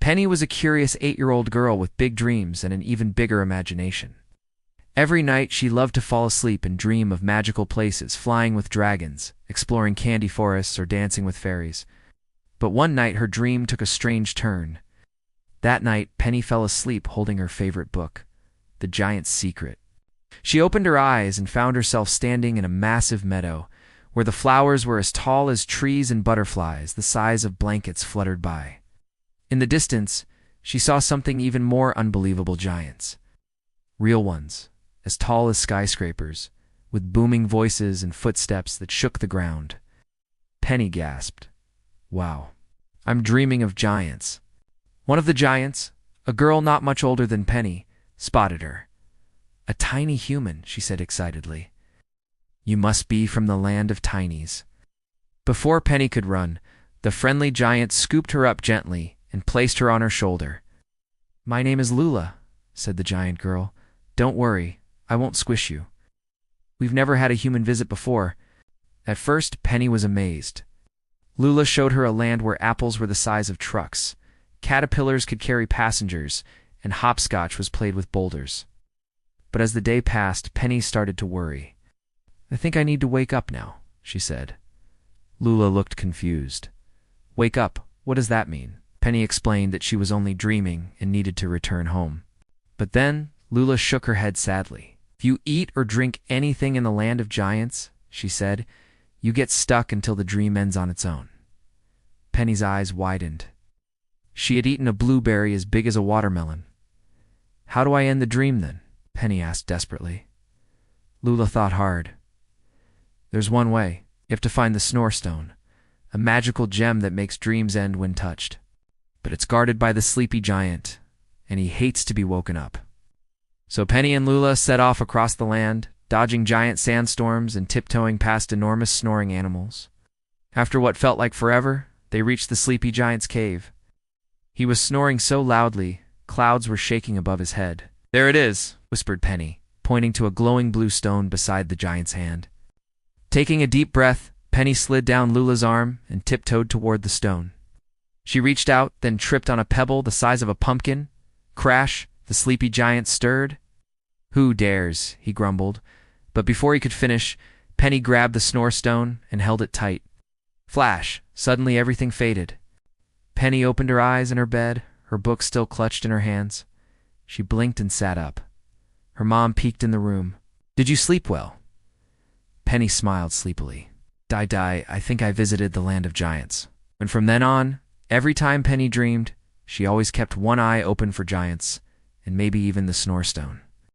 Penny was a curious 8-year-old girl with big dreams and an even bigger imagination. Every night she loved to fall asleep and dream of magical places, flying with dragons, exploring candy forests, or dancing with fairies. But one night her dream took a strange turn. That night, Penny fell asleep holding her favorite book, The Giant's Secret. She opened her eyes and found herself standing in a massive meadow, where the flowers were as tall as trees and butterflies the size of blankets fluttered by. In the distance, she saw something even more unbelievable: giants. Real ones, as tall as skyscrapers, with booming voices and footsteps that shook the ground. Penny gasped, "Wow, I'm dreaming of giants." One of the giants, a girl not much older than Penny, spotted her. "A tiny human," she said excitedly. "You must be from the land of tinies." Before Penny could run, the friendly giant scooped her up gently and placed her on her shoulder. "My name is Lula," said the giant girl. "Don't worry, I won't squish you. We've never had a human visit before." At first, Penny was amazed. Lula showed her a land where apples were the size of trucks, caterpillars could carry passengers, and hopscotch was played with boulders. But as the day passed, Penny started to worry. "I think I need to wake up now," she said. Lula looked confused. "Wake up? What does that mean?" Penny explained that she was only dreaming and needed to return home. But then Lula shook her head sadly. "If you eat or drink anything in the land of giants," she said, "you get stuck until the dream ends on its own." Penny's eyes widened. She had eaten a blueberry as big as a watermelon. "How do I end the dream then?" Penny asked desperately. Lula thought hard. "There's one way. You have to find the Snorestone, a magical gem that makes dreams end when touched. But it's guarded by the sleepy giant, and he hates to be woken up." So Penny and Lula set off across the land, dodging giant sandstorms and tiptoeing past enormous snoring animals. After what felt like forever, they reached the sleepy giant's cave. He was snoring so loudly, clouds were shaking above his head. "There it is," whispered Penny, pointing to a glowing blue stone beside the giant's hand. Taking a deep breath, Penny slid down Lula's arm and tiptoed toward the stone. She reached out, then tripped on a pebble the size of a pumpkin. Crash! The sleepy giant stirred. "Who dares?" he grumbled. But before he could finish, Penny grabbed the Snorestone and held it tight. Flash! Suddenly everything faded. Penny opened her eyes in her bed, her book still clutched in her hands. She blinked and sat up. Her mom peeked in the room. "Did you sleep well?" Penny smiled sleepily. I think I visited the land of giants." And from then on, every time Penny dreamed, she always kept one eye open for giants, and maybe even the Snorestone.